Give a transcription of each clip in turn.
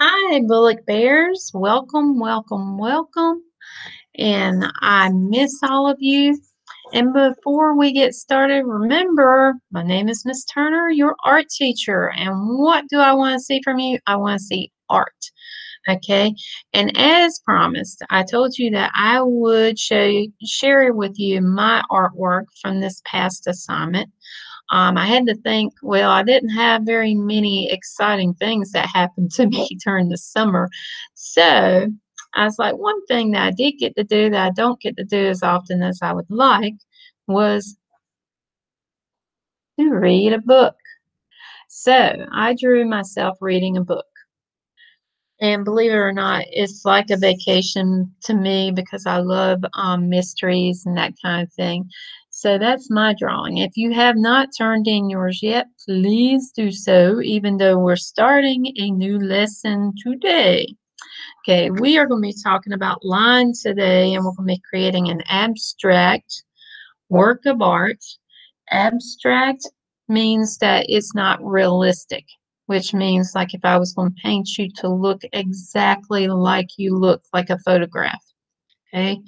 Hi, Bullock Bears. Welcome, welcome, welcome. And I miss all of you. And before we get started, remember, my name is Miss Turner, your art teacher. And what do I want to see from you? I want to see art. Okay. And as promised, I told you that I would share with you my artwork from this past assignment. I had to think, well, I didn't have very many exciting things that happened to me during the summer. So I was like, one thing that I did get to do that I don't get to do as often as I would like was to read a book. So I drew myself reading a book. And believe it or not, it's like a vacation to me because I love mysteries and that kind of thing. So that's my drawing. If you have not turned in yours yet, please do so, even though we're starting a new lesson today. Okay, we are going to be talking about line today, and we're going to be creating an abstract work of art. Abstract means that it's not realistic, which means like if I was going to paint you to look exactly like you look like a photograph. Okay.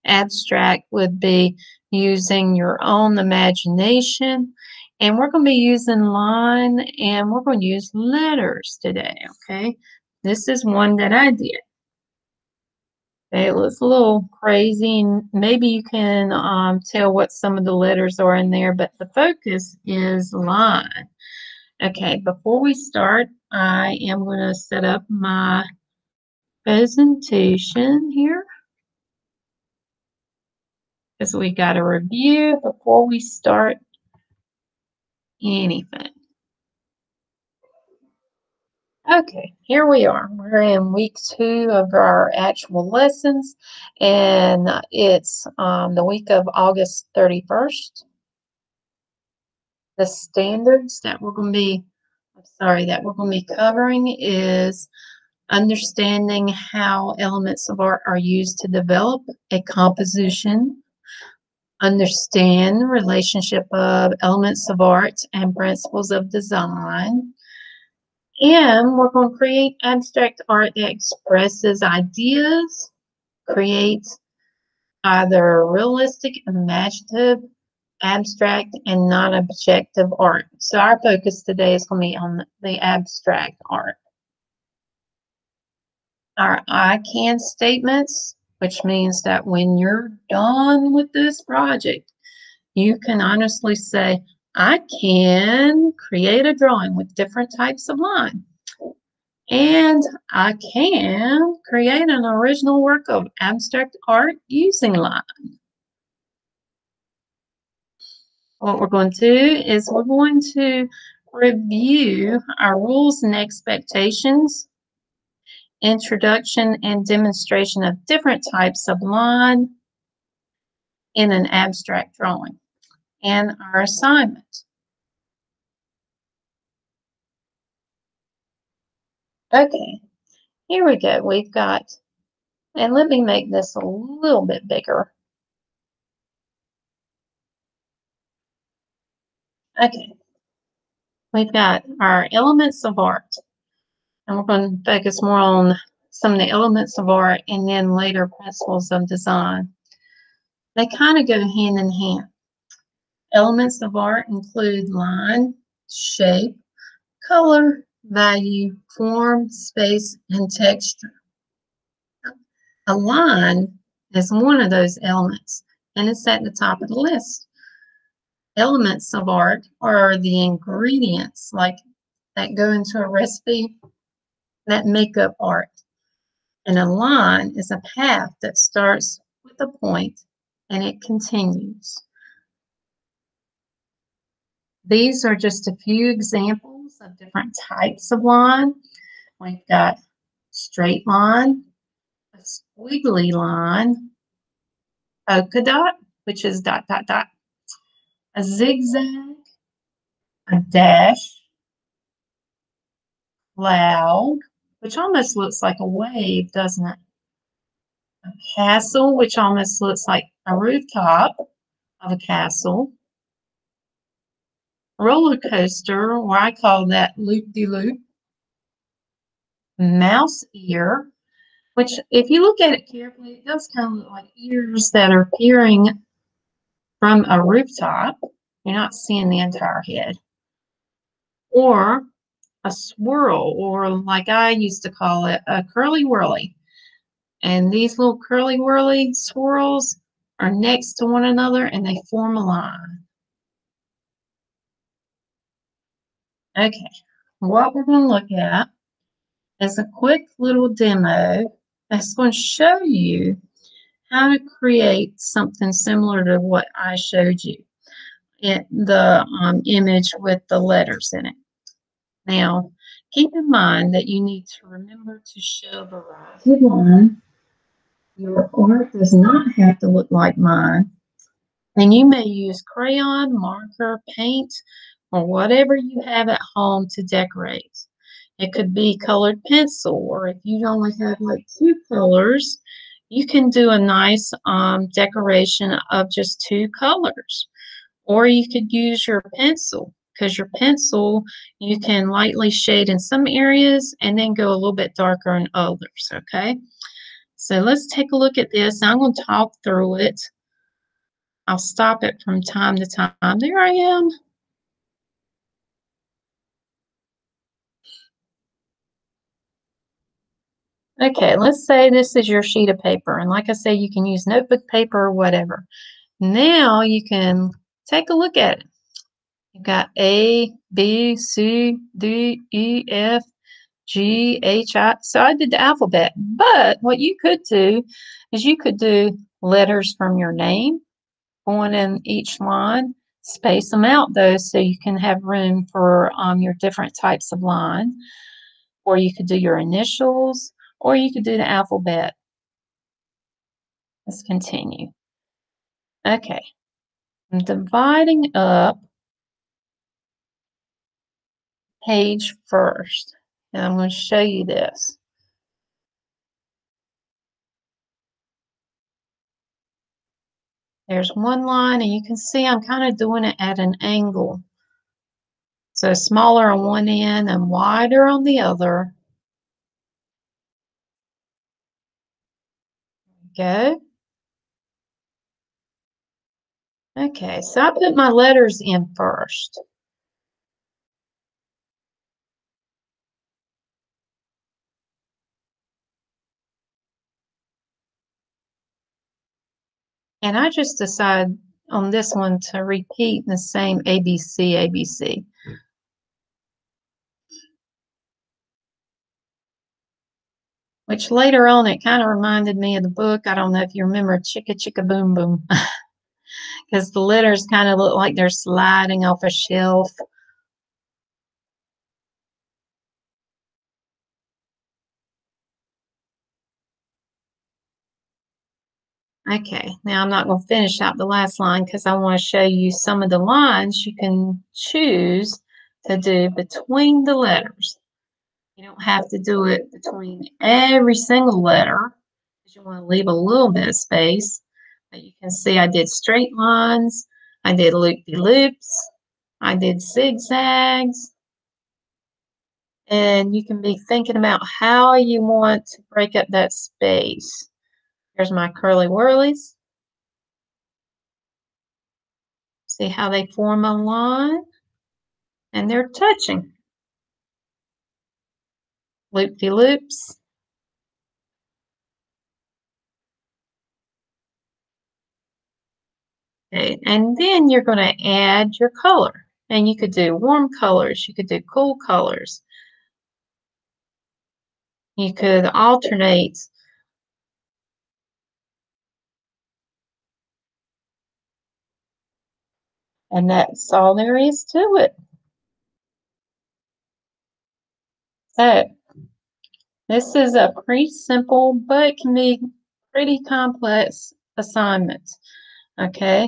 Abstract would be using your own imagination. And we're going to be using line and we're going to use letters today. Okay. This is one that I did. It was a little crazy, and maybe you can tell what some of the letters are in there, but the focus is line. Okay, before we start, I am going to set up my presentation here because we got a review before we start anything. Okay, here we are. We're in week 2 of our actual lessons, and it's the week of August 31st. The standards that we're going to be, that we're going to be covering is understanding how elements of art are used to develop a composition, understand the relationship of elements of art and principles of design, and we're going to create abstract art that expresses ideas, creates either realistic, imaginative, abstract, and non-objective art. So our focus today is going to be on the abstract art. Our I can statements, which means that when you're done with this project, you can honestly say, I can create a drawing with different types of line. And I can create an original work of abstract art using line. What we're going to do is we're going to review our rules and expectations, introduction and demonstration of different types of line in an abstract drawing, and our assignment. Okay, here we go. We've got, and let me make this a little bit bigger. Okay, we've got our elements of art, and we're going to focus more on some of the elements of art and then later principles of design. They kind of go hand in hand. Elements of art include line, shape, color, value, form, space, and texture. A line is one of those elements, and it's at the top of the list. Elements of art are the ingredients like that go into a recipe that make up art. And a line is a path that starts with a point and it continues. These are just a few examples of different types of line. We've got straight line, a squiggly line, polka dot, which is dot, dot, dot, a zigzag, a dash, cloud, which almost looks like a wave, doesn't it? A castle, which almost looks like a rooftop of a castle. Roller coaster, or I call that loop-de-loop. mouse ear, which if you look at it carefully, it does kind of look like ears that are peering from a rooftop. You're not seeing the entire head. Or a swirl, or like I used to call it, a curly whirly. And these little curly whirly swirls are next to one another and they form a line. Okay, what we're going to look at is a quick little demo that's going to show you how to create something similar to what I showed you in the image with the letters in it. Now, keep in mind that you need to remember to show a variety of lines. Your art does not have to look like mine, and you may use crayon, marker, paint, or whatever you have at home to decorate. It could be colored pencil, or if you only have like two colors, you can do a nice decoration of just two colors. Or you could use your pencil, because your pencil, you can lightly shade in some areas and then go a little bit darker in others, okay? So let's take a look at this. I'm going to talk through it. I'll stop it from time to time. There I am. Okay, let's say this is your sheet of paper. And like I say, you can use notebook paper or whatever. Now you can take a look at it. You've got A, B, C, D, E, F, G, H, I. So I did the alphabet. But what you could do is you could do letters from your name going in each line, space them out though so you can have room for your different types of line. Or you could do your initials, or you could do the alphabet. Let's continue. Okay, I'm dividing up page first, and I'm going to show you this. There's one line, and you can see I'm kind of doing it at an angle. So smaller on one end and wider on the other. Go. Okay, so I put my letters in first. And I just decided on this one to repeat the same ABC, ABC. Which later on, it kind of reminded me of the book. I don't know if you remember Chicka Chicka Boom Boom, because the letters kind of look like they're sliding off a shelf. Okay, now I'm not going to finish out the last line because I want to show you some of the lines you can choose to do between the letters. You don't have to do it between every single letter because you want to leave a little bit of space. But you can see I did straight lines, I did loop-de-loops, I did zigzags, and you can be thinking about how you want to break up that space. Here's my curly whirlies. See how they form a line? And they're touching. Loop-de-loops. Okay, and then you're going to add your color. And you could do warm colors. You could do cool colors. You could alternate. And that's all there is to it. So this is a pretty simple, but can be pretty complex assignment. Okay,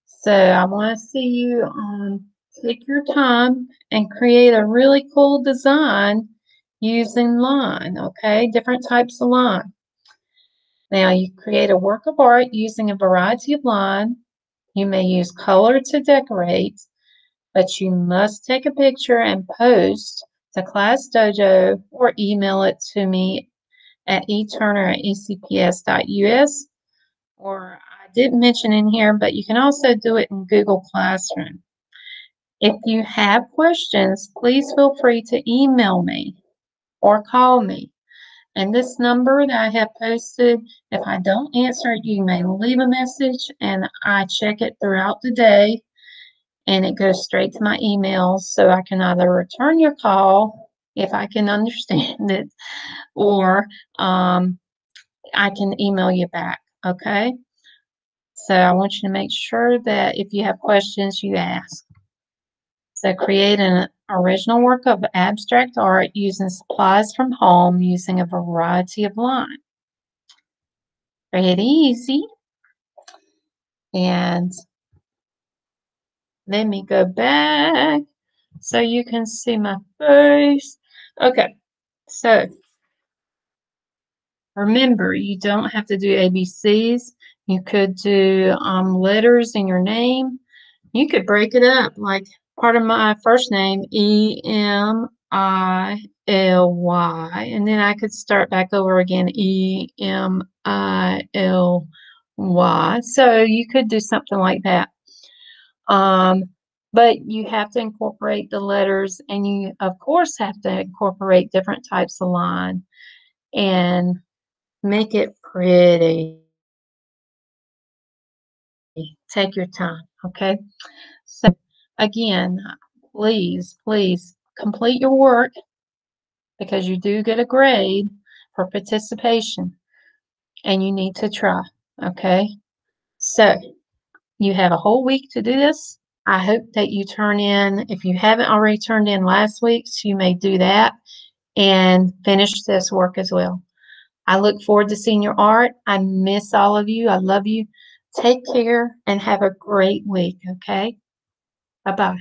so I want to see you take your time and create a really cool design using line, okay? Different types of line. Now you create a work of art using a variety of line. You may use color to decorate, but you must take a picture and post to Class Dojo or email it to me at eturner@ecps.us. Or I didn't mention in here, but you can also do it in Google Classroom. If you have questions, please feel free to email me or call me. And this number that I have posted, if I don't answer it, you may leave a message and I check it throughout the day and it goes straight to my email, so I can either return your call if I can understand it, or I can email you back, okay? So I want you to make sure that if you have questions, you ask. So create an original work of abstract art using supplies from home using a variety of lines. Pretty easy. And let me go back so you can see my face. Okay, so remember, you don't have to do ABCs. You could do letters in your name. You could break it up like part of my first name, Emily, and then I could start back over again, Emily. So you could do something like that. But you have to incorporate the letters, and you, of course, have to incorporate different types of line and make it pretty. Take your time, okay? So again, please complete your work because you do get a grade for participation and you need to try, okay? So you have a whole week to do this. I hope that you turn in, if you haven't already turned in last week's, you may do that and finish this work as well. I look forward to seeing your art. I miss all of you. I love you. Take care and have a great week, okay? Bye-bye.